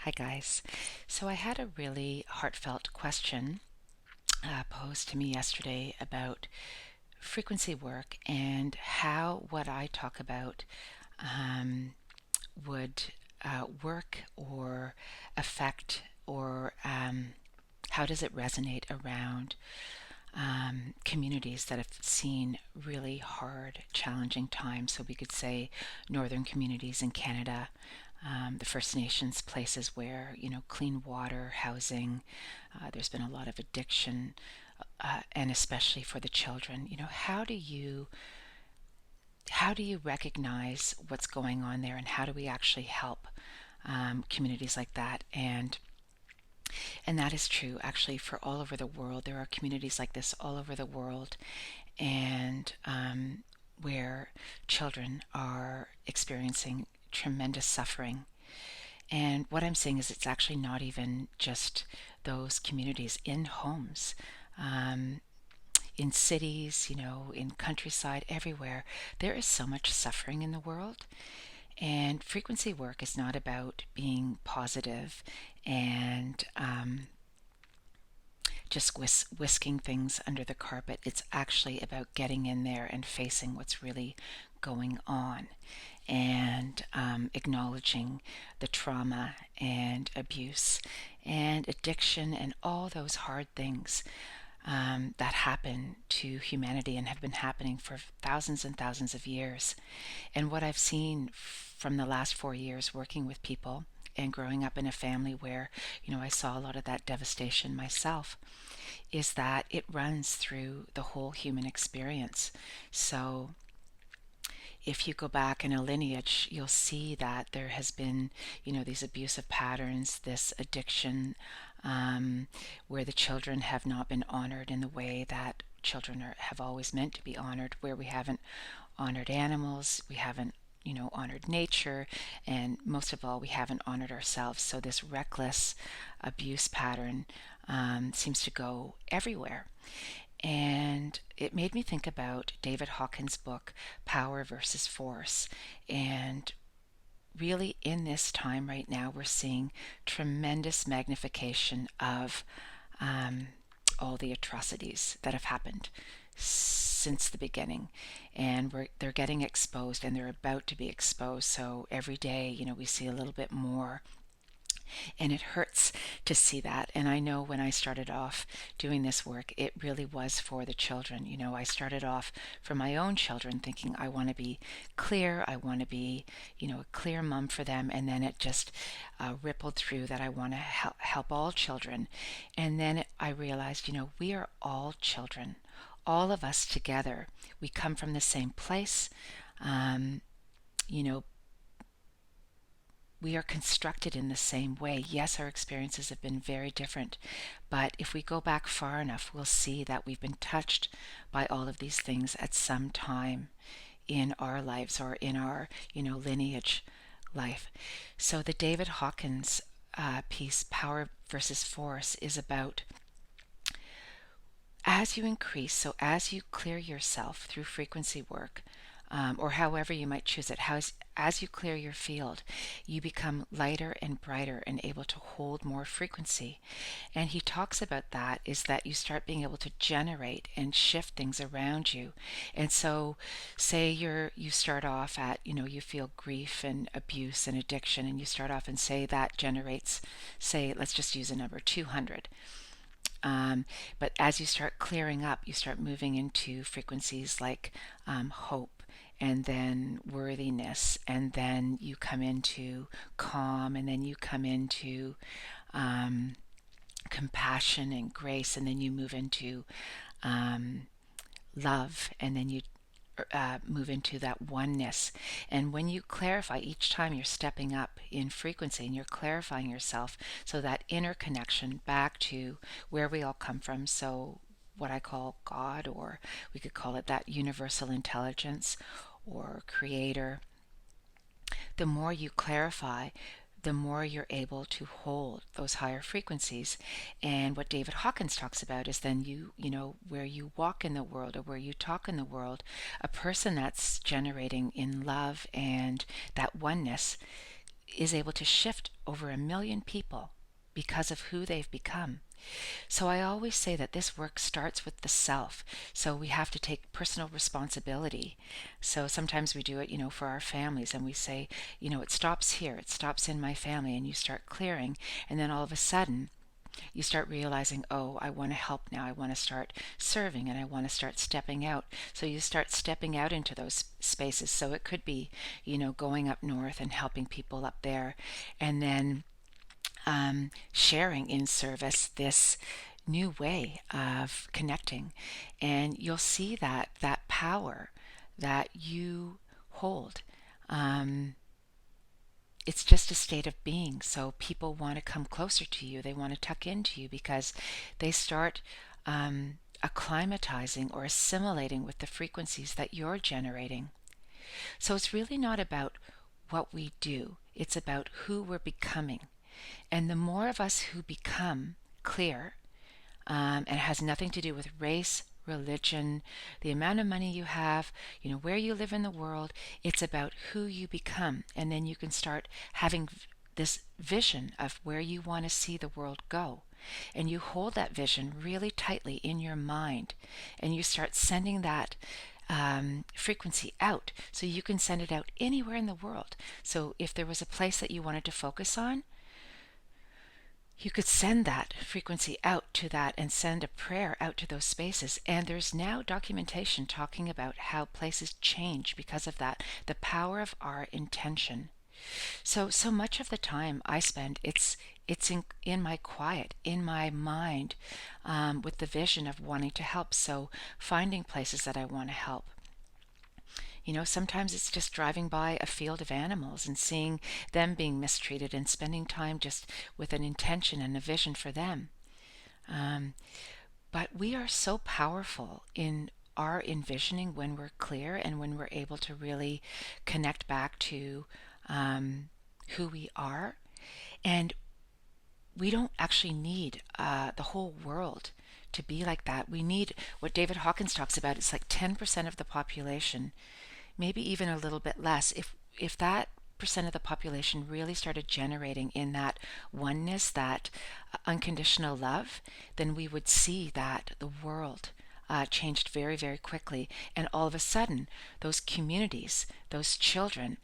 Hi, guys. So I had a really heartfelt question posed to me yesterday about frequency work and how what I talk about um, would work or affect or how does it resonate around communities that have seen really hard, challenging times. So we could say northern communities in Canada, the First Nations places where, clean water, housing, there's been a lot of addiction, and especially for the children. How do you recognize what's going on there, and how do we actually help communities like that? And that is true actually for all over the world. There are communities like this all over the world, and where children are experiencing tremendous suffering. And what I'm saying is, it's actually not even just those communities in homes, um, in cities, in countryside, everywhere. There is so much suffering in the world. And frequency work is not about being positive and just whisking things under the carpet. It's actually about getting in there and facing what's really going on, and acknowledging the trauma and abuse and addiction and all those hard things that happen to humanity and have been happening for thousands and thousands of years. And what I've seen from the last 4 years working with people and growing up in a family where, I saw a lot of that devastation myself, is that it runs through the whole human experience. So if you go back in a lineage, you'll see that there has been, these abusive patterns, this addiction, where the children have not been honored in the way that children have always meant to be honored, where we haven't honored animals, we haven't, honored nature, and most of all, we haven't honored ourselves. So this reckless abuse pattern seems to go everywhere. And it made me think about David Hawkins' book, Power versus Force. And really, in this time right now, we're seeing tremendous magnification of um, all the atrocities that have happened since the beginning. And they're getting exposed, and they're about to be exposed. So every day, we see a little bit more, and it hurts to see that. And I know when I started off doing this work, it really was for the children. I started off for my own children thinking I want to be clear, I want to be, a clear mom for them. And then it just rippled through that I want to help all children. And then I realized, we are all children, all of us together. We come from the same place. Um, you know, we are constructed in the same way. Yes, our experiences have been very different, but if we go back far enough, we'll see that we've been touched by all of these things at some time in our lives, or in our, lineage life. So the David Hawkins piece, Power versus Force, is about, as you increase, so as you clear yourself through frequency work, or however you might choose it, as you clear your field, you become lighter and brighter and able to hold more frequency. And he talks about that is that you start being able to generate and shift things around you. And so, say you start off at, you feel grief and abuse and addiction, and you start off and say that generates, say, let's just use a number, 200. But as you start clearing up, you start moving into frequencies like hope, and then worthiness, and then you come into calm, and then you come into um, compassion and grace, and then you move into um, love, and then you move into that oneness. And when you clarify, each time you're stepping up in frequency and you're clarifying yourself, so that inner connection back to where we all come from. So what I call God, or we could call it that universal intelligence or creator. The more you clarify, the more you're able to hold those higher frequencies. And what David Hawkins talks about is then where you walk in the world, or where you talk in the world, a person that's generating in love and that oneness is able to shift over 1 million people because of who they've become. So I always say that this work starts with the self. So we have to take personal responsibility. So sometimes we do it, for our families, and we say, it stops here, it stops in my family, and you start clearing, and then all of a sudden you start realizing, oh, I want to help now. I want to start serving, and I want to start stepping out. So you start stepping out into those spaces. So it could be, going up north and helping people up there, and then sharing in service this new way of connecting. And you'll see that power that you hold. Um, it's just a state of being. So people want to come closer to you. They want to tuck into you because they start acclimatizing or assimilating with the frequencies that you're generating. So it's really not about what we do, it's about who we're becoming. And the more of us who become clear, and it has nothing to do with race, religion, the amount of money you have, where you live in the world. It's about who you become. And then you can start having this vision of where you want to see the world go. And you hold that vision really tightly in your mind. And you start sending that frequency out. So you can send it out anywhere in the world. So if there was a place that you wanted to focus on, you could send that frequency out to that and send a prayer out to those spaces. And there's now documentation talking about how places change because of that, the power of our intention. So much of the time I spend, it's in my quiet, in my mind, with the vision of wanting to help. So finding places that I want to help. Sometimes it's just driving by a field of animals and seeing them being mistreated and spending time just with an intention and a vision for them. Um, but we are so powerful in our envisioning when we're clear and when we're able to really connect back to who we are. And we don't actually need the whole world to be like that. We need what David Hawkins talks about. It's like 10% of the population, maybe even a little bit less. If that percent of the population really started generating in that oneness, that unconditional love, then we would see that the world changed very, very quickly. And all of a sudden, those communities, those children,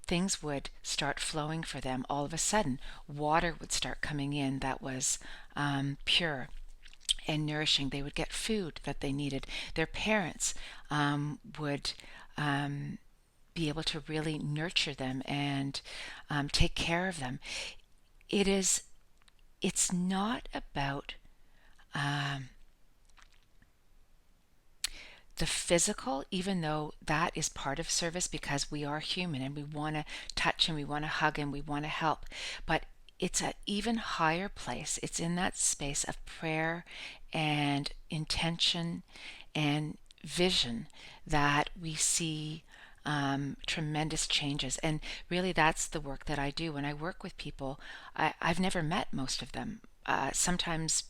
things would start flowing for them. All of a sudden, water would start coming in that was pure and nourishing. They would get food that they needed. Their parents would be able to really nurture them and take care of them. It's not about the physical, even though that is part of service because we are human and we want to touch and we want to hug and we want to help. But it's an even higher place. It's in that space of prayer and intention and vision that we see tremendous changes. And really, that's the work that I do. When I work with people, I've never met most of them. Sometimes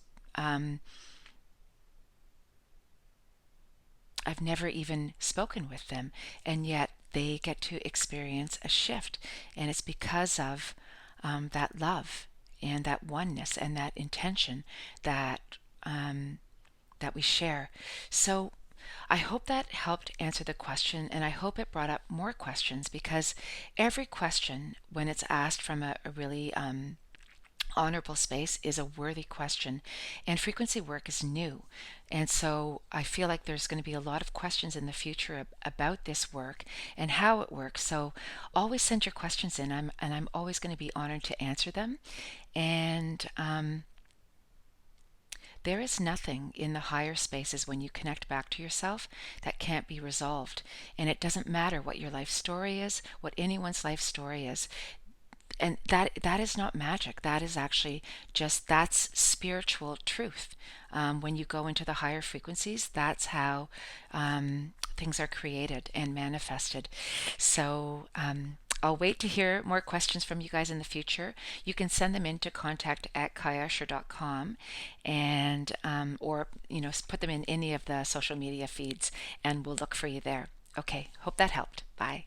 I've never even spoken with them, and yet they get to experience a shift. And it's because of that love and that oneness and that intention that that we share. So I hope that helped answer the question, and I hope it brought up more questions, because every question, when it's asked from a really honorable space, is a worthy question. And frequency work is new. And so I feel like there's going to be a lot of questions in the future about this work and how it works. So always send your questions in, and I'm always going to be honored to answer them. And there is nothing in the higher spaces when you connect back to yourself that can't be resolved. And it doesn't matter what your life story is, what anyone's life story is. And that is not magic. That is actually that's spiritual truth. When you go into the higher frequencies, that's how things are created and manifested. So I'll wait to hear more questions from you guys in the future. You can send them in to contact@kaiusher.com, and or put them in any of the social media feeds, and we'll look for you there. Okay, hope that helped. Bye.